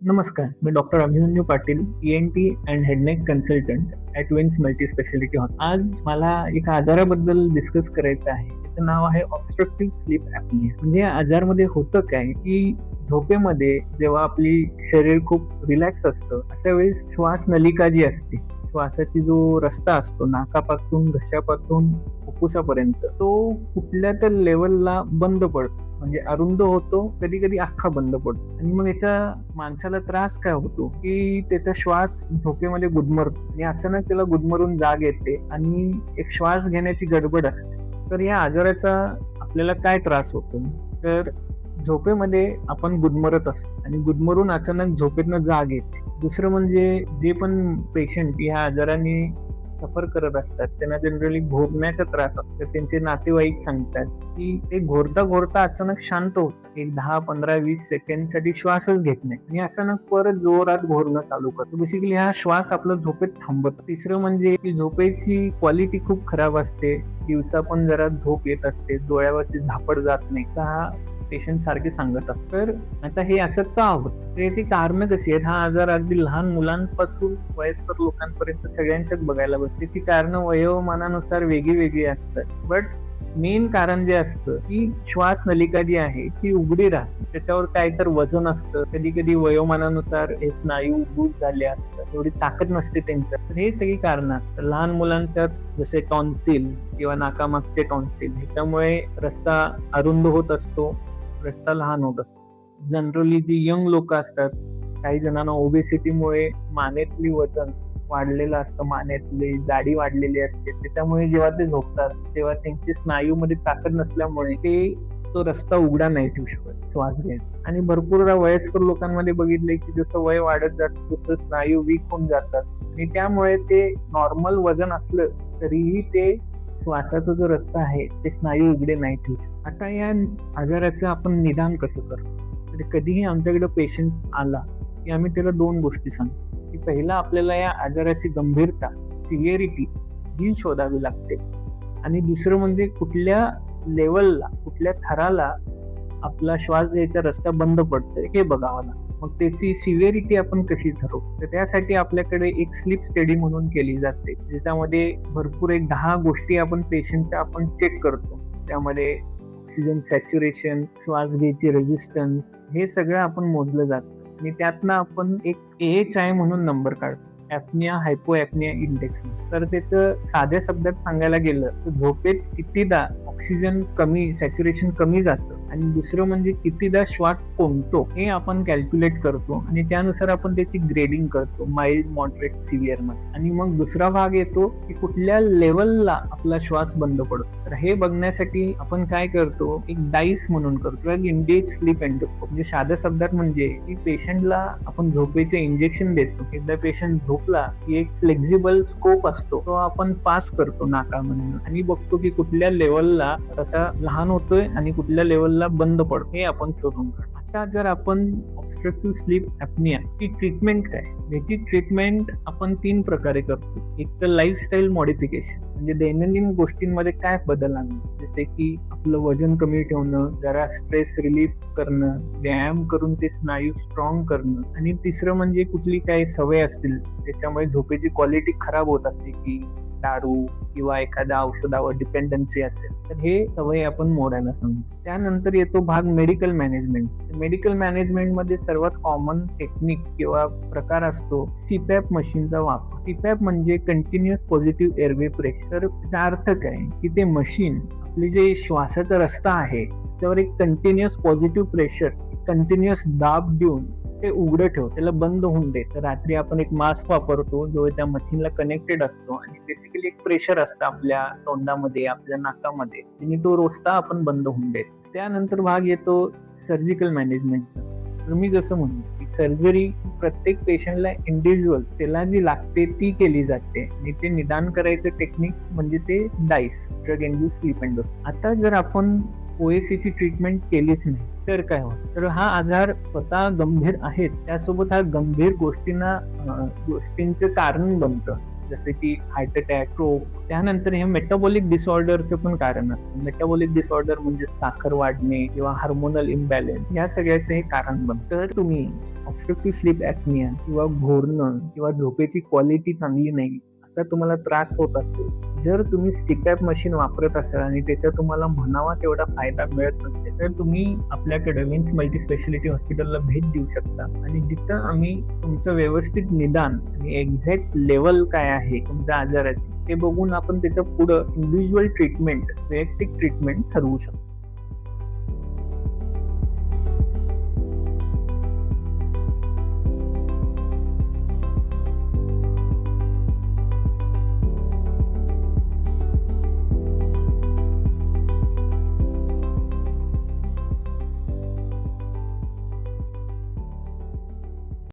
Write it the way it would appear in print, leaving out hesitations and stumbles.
नमस्कार, मी doctor Abhimanyu Patil, ENT and head neck consultant at Vins multi speciality hospital. आज मला एका आजाराबद्दल डिस्कस करायचं आहे. त्याचं नाव आहे ऑब्स्ट्रक्टिव्ह स्लीप ॲपनिया. म्हणजे या आजारमध्ये होतं काय, की झोपेमध्ये जेव्हा आपली शरीर खूप रिलॅक्स असतं, अशा वेळेस श्वास नलिका जी असते, श्वासाची जो रस्ता असतो नाकापासून, घशापासून फुफ्फुसापर्यंत, तो कुठल्या तर लेवलला बंद पडतो. म्हणजे अरुंद होतो, कधी कधी अख्खा बंद पडतो. आणि मग याच्या माणसाला त्रास काय होतो, की त्याचा श्वास झोपेमध्ये गुदमरतो आणि अचानक त्याला गुदमरून जाग येते आणि एक श्वास घेण्याची गडबड असते. तर या आजाराचा आपल्याला काय त्रास होतो, तर झोपेमध्ये आपण गुदमरत असतो आणि गुदमरून अचानक झोपेतनं जाग येते. दुसरं म्हणजे जे पण पेशंट या आजाराने सफर करत असतात त्यांना जनरली घोरण्याचा त्रास असतो. त्यांचे नातेवाईक सांगतात की ते घोरता घोरता अचानक शांत होत, एक 10-15-20 सेकंडसाठी श्वासच घेत नाही आणि अचानक परत जोरात घोरणं चालू करतो. बेसिकली हा श्वास आपला झोपेत थांबत. तिसरं म्हणजे की झोपेची क्वालिटी खूप खराब असते. दिवसा पण जरा झोप येत असते, डोळ्यावरची झापड जात नाही. हा पेशंट सारखे सांगत असतात. तर आता हे असं का होतं, तर याची कारणं कशी आहेत. हा आजार अगदी लहान मुलांपासून वयस्कर लोकांपर्यंत सगळ्यांच्याच बघायला भेटते. त्याची कारणं वयोमानानुसार वेगळी असतात. बट मेन कारण जे असतं की श्वास नलिका जी आहे ती उघडी राहते. त्याच्यावर काय तर वजन असतं. कधी कधी वयोमानानुसार हे स्नायू लूज झाले असतात, एवढी ताकद नसते त्यांच्यात. तर हे सगळी कारणं असतात. लहान मुलांच्यात जसे टॉन्सिल किंवा नाकामागचे टॉन्सिल, ह्याच्यामुळे रस्ता अरुंद होत असतो, रस्ता लहान होत असतो. जनरली जी यंग लोक असतात, काही जणांना ओबेसिटीमुळे मानेतली वजन वाढलेलं असतं, मानेतली जाडी वाढलेली असते. त्याच्यामुळे जेव्हा ते झोपतात तेव्हा त्यांचे स्नायूमध्ये ताकद नसल्यामुळे ते तो रस्ता उघडा नाही ठेवू शकत श्वास घ्यायचा. आणि भरपूर वयस्कर लोकांमध्ये बघितले की जसं वय वाढत जातं तसं स्नायू वीक होऊन जातात आणि त्यामुळे ते नॉर्मल वजन असलं तरीही ते श्वासाचा जो रस्ता आहे ते स्नायू उघडे नाही ठेवू शकत. आता या आजाराचं आपण निदान कसं करतो, तर कधीही आमच्याकडे पेशंट आला की आम्ही त्याला 2 गोष्टी सांगतो. की पहिला आपल्याला या आजाराची गंभीरता, सिव्हिअरिटी ही शोधावी लागते आणि दुसरं म्हणजे कुठल्या लेवलला, कुठल्या थराला आपला श्वास घ्यायचा रस्ता बंद पडतोय हे बघावं लागतं. मग त्याची सिव्हिअरिटी आपण कशी ठरवू, तर त्यासाठी आपल्याकडे एक स्लीप स्टडी म्हणून केली जाते, ज्याच्यामध्ये भरपूर एक 10 गोष्टी आपण पेशंटच्या आपण चेक करतो. त्यामध्ये ऑक्सिजन सॅच्युरेशन, श्वास घ्यायची रेझिस्टन्स, हे सगळं आपण मोजलं जातं आणि त्यातनं आपण एक AHI म्हणून नंबर काढतो, ॲपनिया हायपोॲपनिया इंडेक्स. तर त्याचं साध्या शब्दात सांगायला गेलं तर झोपेत कितीदा ऑक्सिजन कमी, सॅच्युरेशन कमी जातं आणि दुसरं म्हणजे कितीदा श्वास कोंबतो हे आपण कॅल्क्युलेट करतो आणि त्यानुसार आपण त्याची ग्रेडिंग करतो, माइल्ड, मॉडरेट, सिव्हिअर मध्ये. आणि मग दुसरा भाग येतो की कुठल्या लेवलला आपला श्वास बंद पडतो. तर हे बघण्यासाठी आपण काय करतो, एक डाईस म्हणून करतो, इंडियन स्लीप एंडोस्कोप. म्हणजे साध्या शब्दात म्हणजे की पेशंटला आपण झोपेचे इंजेक्शन देतो. एकदा पेशंट झोपला की एक फ्लेक्झिबल स्कोप असतो, तो आपण पास करतो नाकामधून आणि बघतो की कुठल्या लेवलला आता लहान होतोय आणि कुठल्या लेवलला बंद पडतो हे आपण शोधून काढतो. आता जर आपण ऑब्स्ट्रक्टिव्ह स्लीप ॲपनिया ची ट्रीटमेंट काय, याची ट्रीटमेंट आपण 3 प्रकारे करतो. एक तर लाईफस्टाईल मॉडिफिकेशन, म्हणजे दैनंदिन गोष्टींमध्ये काय बदल आणणं, जसे की आपलं वजन कमी ठेवणं, जरा स्ट्रेस रिलीफ करणं, व्यायाम करून ते स्नायू स्ट्रॉंग करणं. आणि तिसरं म्हणजे कुठली काही सवय असतील त्याच्यामुळे झोपेची क्वालिटी खराब होत असते, की दारू किंवा एखाद्या औषधावर डिपेंडन्सी असेल, तर हे सवय आपण मोडायला सांगतो. त्यानंतर येतो भाग मेडिकल मॅनेजमेंट. मेडिकल मॅनेजमेंटमध्ये सर्वात कॉमन टेक्निक किंवा प्रकार असतो CPAP मशीनचा वापर. CPAP म्हणजे कंटिन्युअस पॉझिटिव्ह एअरवे प्रेशर. त्याचा अर्थ काय, की ते मशीन आपले जे श्वासाचा रस्ता आहे त्यावर एक कंटिन्युअस पॉझिटिव्ह प्रेशर, कंटिन्युअस दाब देऊन ते उघडं ठेव, त्याला बंद होऊन दे. तर रात्री आपण एक मास्क वापरतो जो त्या मशीनला कनेक्टेड असतो आणि बेसिकली एक प्रेशर असतं आपल्या तोंडामध्ये, आपल्या नाकामध्ये, आणि तो रोजता आपण बंद होऊन देतो. त्यानंतर भाग येतो सर्जिकल मॅनेजमेंटचा. तर मी जसं म्हणतो की सर्जरी प्रत्येक पेशंटला इंडिव्हिज्युअल त्याला जी लागते ती केली जाते आणि ते निदान करायचं टेक्निक म्हणजे ते dice, drug induce sleep endoscopy. आता जर आपण OACची ट्रीटमेंट केलीच नाही तर काय होतं, तर हा आजार स्वतः गंभीर आहे, त्यासोबत हा गंभीर गोष्टींचं कारण बनतं. जसे की हार्ट अटॅक, स्ट्रोक. त्यानंतर हे मेटाबॉलिक डिसऑर्डरचे पण कारण असतं. मेटाबॉलिक डिसऑर्डर म्हणजे साखर वाढणे किंवा हार्मोनल इम्बॅलन्स, या सगळ्याचे हे कारण बनतं. तर तुम्ही ऑब्स्ट्रक्टिव्ह स्लीप ॲपनिया किंवा घोरणं किंवा झोपेची क्वालिटी चांगली नाही असा तुम्हाला त्रास होत असेल, जर तुम्ही CPAP मशीन वापरत असाल आणि त्याचा तुम्हाला म्हणावा तेवढा फायदा मिळत नसेल, तर तुम्ही आपल्याकडे विन्स मल्टी स्पेशालिटी हॉस्पिटलला भेट देऊ शकता आणि जिथं आम्ही तुमचं व्यवस्थित निदान आणि एक्झॅक्ट लेवल काय आहे तुमच्या आजाराची ते बघून आपण त्याच्या पुढं इंडिव्हिज्युअल ट्रीटमेंट, वैयक्तिक ट्रीटमेंट ठरवू शकतो.